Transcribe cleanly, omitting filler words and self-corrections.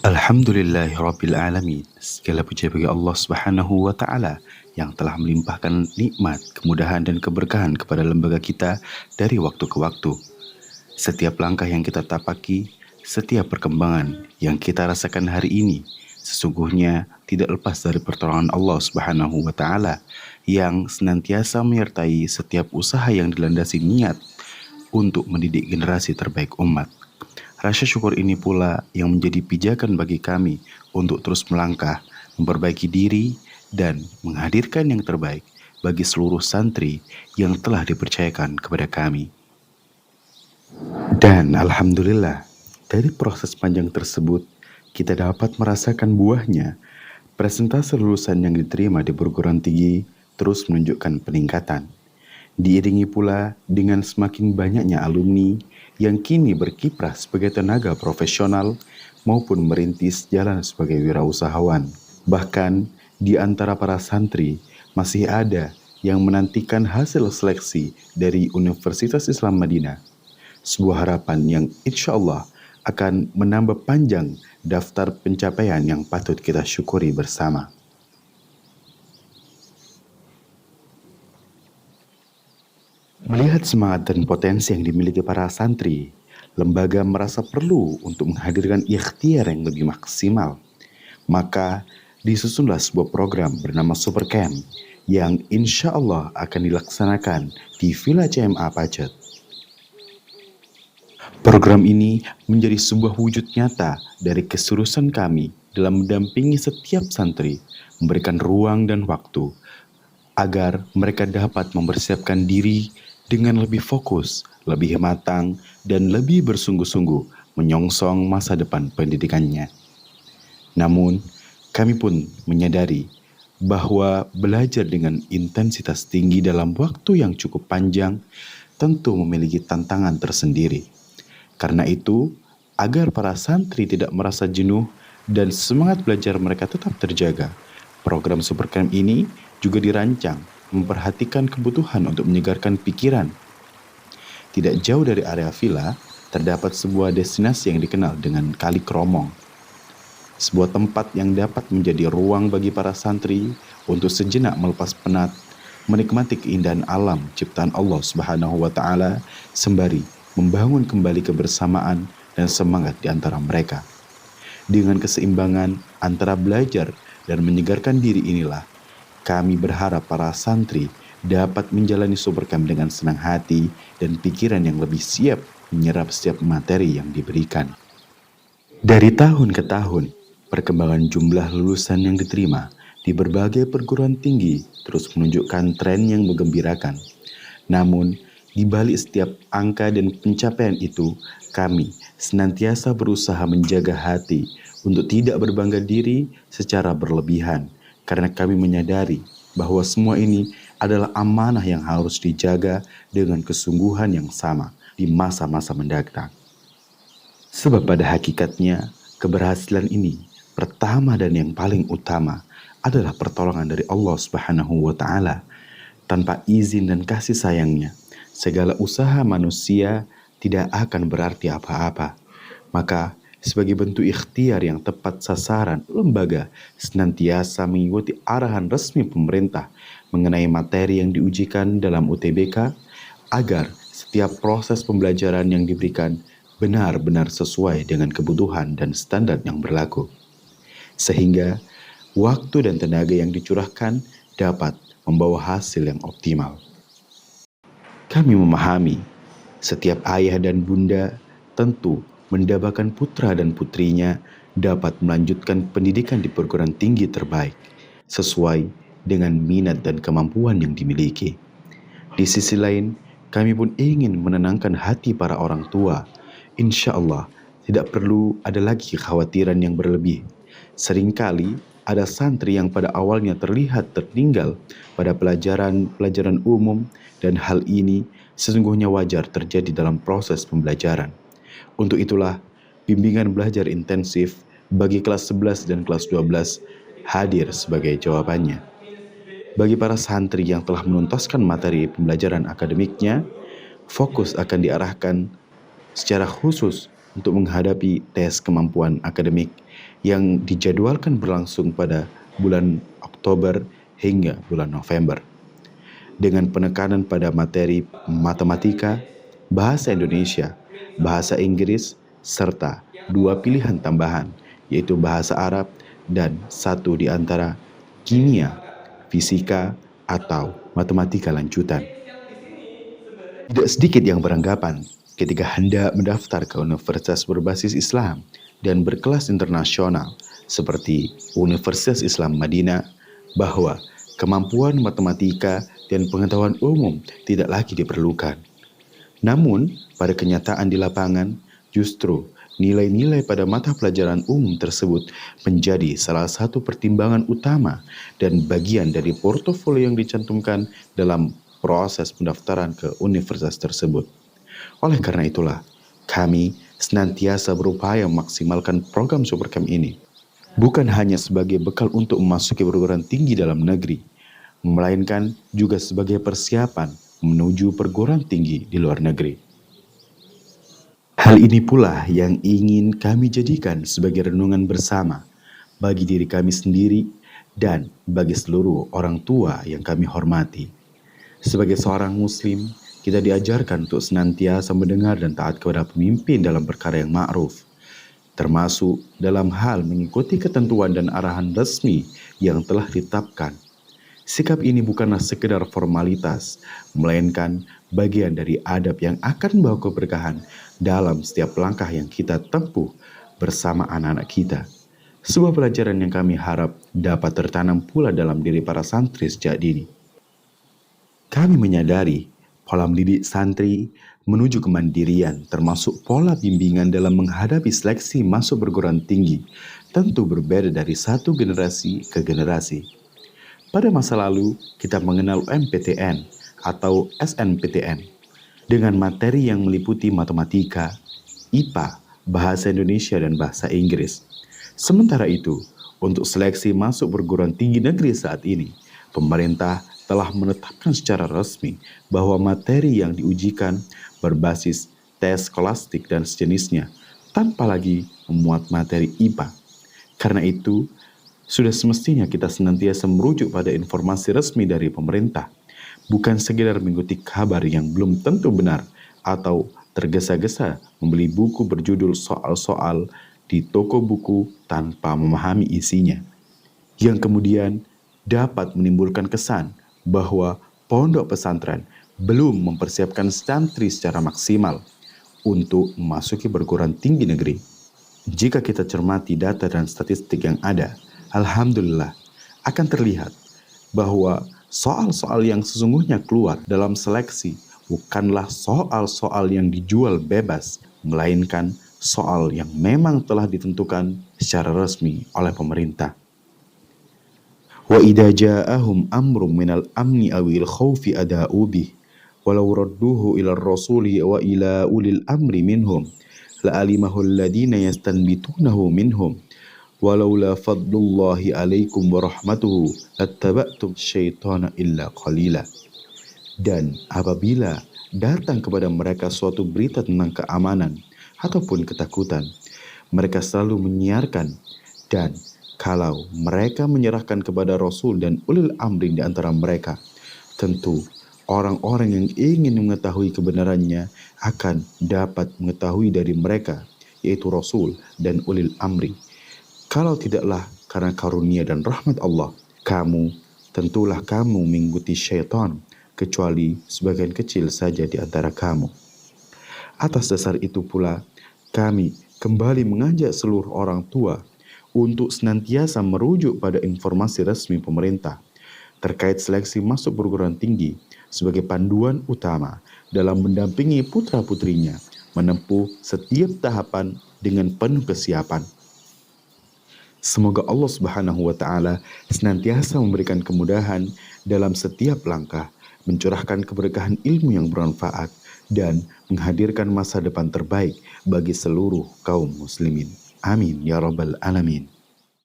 Alhamdulillahirrabbilalamin. Segala puji bagi Allah Subhanahu wa Ta'ala yang telah melimpahkan nikmat, kemudahan, dan keberkahan kepada lembaga kita dari waktu ke waktu. Setiap langkah yang kita tapaki, setiap perkembangan yang kita rasakan hari ini, sesungguhnya tidak lepas dari pertolongan Allah Subhanahu wa Ta'ala yang senantiasa menyertai setiap usaha yang dilandasi niat untuk mendidik generasi terbaik umat. Rasa syukur ini pula yang menjadi pijakan bagi kami untuk terus melangkah, memperbaiki diri, dan menghadirkan yang terbaik bagi seluruh santri yang telah dipercayakan kepada kami. Dan Alhamdulillah, dari proses panjang tersebut, kita dapat merasakan buahnya. Presentase lulusan yang diterima di perguruan tinggi terus menunjukkan peningkatan. Diiringi pula dengan semakin banyaknya alumni yang kini berkiprah sebagai tenaga profesional maupun merintis jalan sebagai wirausahawan. Bahkan di antara para santri masih ada yang menantikan hasil seleksi dari Universitas Islam Madinah. Sebuah harapan yang insya Allah akan menambah panjang daftar pencapaian yang patut kita syukuri bersama. Melihat semangat dan potensi yang dimiliki para santri, lembaga merasa perlu untuk menghadirkan ikhtiar yang lebih maksimal. Maka disusunlah sebuah program bernama Supercamp yang insya Allah akan dilaksanakan di Villa CMA Pacet. Program ini menjadi sebuah wujud nyata dari keseriusan kami dalam mendampingi setiap santri, memberikan ruang dan waktu agar mereka dapat mempersiapkan diri dengan lebih fokus, lebih matang, dan lebih bersungguh-sungguh menyongsong masa depan pendidikannya. Namun, kami pun menyadari bahwa belajar dengan intensitas tinggi dalam waktu yang cukup panjang tentu memiliki tantangan tersendiri. Karena itu, agar para santri tidak merasa jenuh dan semangat belajar mereka tetap terjaga, program Supercamp ini juga dirancang memperhatikan kebutuhan untuk menyegarkan pikiran. Tidak jauh dari area villa, terdapat sebuah destinasi yang dikenal dengan Kali Kromong. Sebuah tempat yang dapat menjadi ruang bagi para santri untuk sejenak melepas penat, menikmati keindahan alam ciptaan Allah Subhanahu wa Ta'ala, sembari membangun kembali kebersamaan dan semangat di antara mereka. Dengan keseimbangan antara belajar dan menyegarkan diri inilah, kami berharap para santri dapat menjalani Supercamp dengan senang hati dan pikiran yang lebih siap menyerap setiap materi yang diberikan. Dari tahun ke tahun, perkembangan jumlah lulusan yang diterima di berbagai perguruan tinggi terus menunjukkan tren yang menggembirakan. Namun, di balik setiap angka dan pencapaian itu, kami senantiasa berusaha menjaga hati untuk tidak berbangga diri secara berlebihan, karena kami menyadari bahwa semua ini adalah amanah yang harus dijaga dengan kesungguhan yang sama di masa-masa mendatang. Sebab pada hakikatnya, keberhasilan ini pertama dan yang paling utama adalah pertolongan dari Allah Subhanahu wa Ta'ala. Tanpa izin dan kasih sayangnya, segala usaha manusia tidak akan berarti apa-apa. Maka sebagai bentuk ikhtiar yang tepat sasaran, lembaga senantiasa mengikuti arahan resmi pemerintah mengenai materi yang diujikan dalam UTBK agar setiap proses pembelajaran yang diberikan benar-benar sesuai dengan kebutuhan dan standar yang berlaku. Sehingga waktu dan tenaga yang dicurahkan dapat membawa hasil yang optimal. Kami memahami setiap ayah dan bunda tentu mendambakan putra dan putrinya dapat melanjutkan pendidikan di perguruan tinggi terbaik sesuai dengan minat dan kemampuan yang dimiliki. Di sisi lain, kami pun ingin menenangkan hati para orang tua. Insya Allah, tidak perlu ada lagi kekhawatiran yang berlebih. Seringkali ada santri yang pada awalnya terlihat tertinggal pada pelajaran umum, dan hal ini sesungguhnya wajar terjadi dalam proses pembelajaran. Untuk itulah, bimbingan belajar intensif bagi kelas 11 dan kelas 12 hadir sebagai jawabannya. Bagi para santri yang telah menuntaskan materi pembelajaran akademiknya, fokus akan diarahkan secara khusus untuk menghadapi tes kemampuan akademik yang dijadwalkan berlangsung pada bulan Oktober hingga bulan November. Dengan penekanan pada materi matematika, bahasa Indonesia, bahasa Inggris, serta 2 pilihan tambahan, yaitu bahasa Arab dan 1 di antara kimia, fisika, atau matematika lanjutan. Tidak sedikit yang beranggapan ketika hendak mendaftar ke universitas berbasis Islam dan berkelas internasional seperti Universitas Islam Madinah bahwa kemampuan matematika dan pengetahuan umum tidak lagi diperlukan. Namun, pada kenyataan di lapangan, justru nilai-nilai pada mata pelajaran umum tersebut menjadi salah satu pertimbangan utama dan bagian dari portofolio yang dicantumkan dalam proses pendaftaran ke universitas tersebut. Oleh karena itulah, kami senantiasa berupaya memaksimalkan program Supercamp ini, bukan hanya sebagai bekal untuk memasuki perguruan tinggi dalam negeri, melainkan juga sebagai persiapan menuju perguruan tinggi di luar negeri. Hal ini pula yang ingin kami jadikan sebagai renungan bersama bagi diri kami sendiri dan bagi seluruh orang tua yang kami hormati. Sebagai seorang muslim, kita diajarkan untuk senantiasa mendengar dan taat kepada pemimpin dalam perkara yang ma'ruf, termasuk dalam hal mengikuti ketentuan dan arahan resmi yang telah ditetapkan. Sikap ini bukanlah sekedar formalitas, melainkan bagian dari adab yang akan membawa keberkahan dalam setiap langkah yang kita tempuh bersama anak-anak kita. Sebuah pelajaran yang kami harap dapat tertanam pula dalam diri para santri sejak dini. Kami menyadari pola mendidik santri menuju kemandirian, termasuk pola bimbingan dalam menghadapi seleksi masuk perguruan tinggi, tentu berbeda dari satu generasi ke generasi. Pada masa lalu, kita mengenal MPTN atau SNPTN dengan materi yang meliputi matematika, IPA, bahasa Indonesia, dan bahasa Inggris. Sementara itu, untuk seleksi masuk perguruan tinggi negeri saat ini, pemerintah telah menetapkan secara resmi bahwa materi yang diujikan berbasis tes skolastik dan sejenisnya, tanpa lagi memuat materi IPA. Karena itu, sudah semestinya kita senantiasa merujuk pada informasi resmi dari pemerintah, bukan sekedar mengikuti kabar yang belum tentu benar atau tergesa-gesa membeli buku berjudul soal-soal di toko buku tanpa memahami isinya, yang kemudian dapat menimbulkan kesan bahwa pondok pesantren belum mempersiapkan santri secara maksimal untuk memasuki perguruan tinggi negeri. Jika kita cermati data dan statistik yang ada, alhamdulillah akan terlihat bahwa soal-soal yang sesungguhnya keluar dalam seleksi bukanlah soal-soal yang dijual bebas, melainkan soal yang memang telah ditentukan secara resmi oleh pemerintah. Wa idza ja'ahum amrun minal amni awil khaufi ada'u bih walau radduhu ila rasuli wa ila ulil amri minhum la'alimahu alladhina yastanbitunahu minhum walaula fadlullahi alaikum wa rahmatuhu lattaba'tum syaitana illa qalila. Dan apabila datang kepada mereka suatu berita tentang keamanan ataupun ketakutan, mereka selalu menyiarkan, dan kalau mereka menyerahkan kepada Rasul dan ulil amri di antara mereka, tentu orang-orang yang ingin mengetahui kebenarannya akan dapat mengetahui dari mereka, yaitu Rasul dan ulil amri. Kalau tidaklah karena karunia dan rahmat Allah, tentulah kamu mengikuti syaitan, kecuali sebagian kecil saja di antara kamu. Atas dasar itu pula, kami kembali mengajak seluruh orang tua untuk senantiasa merujuk pada informasi resmi pemerintah terkait seleksi masuk perguruan tinggi sebagai panduan utama dalam mendampingi putra-putrinya menempuh setiap tahapan dengan penuh kesiapan. Semoga Allah Subhanahu wa Ta'ala senantiasa memberikan kemudahan dalam setiap langkah, mencurahkan keberkahan ilmu yang bermanfaat, dan menghadirkan masa depan terbaik bagi seluruh kaum muslimin. Amin ya rabbal alamin.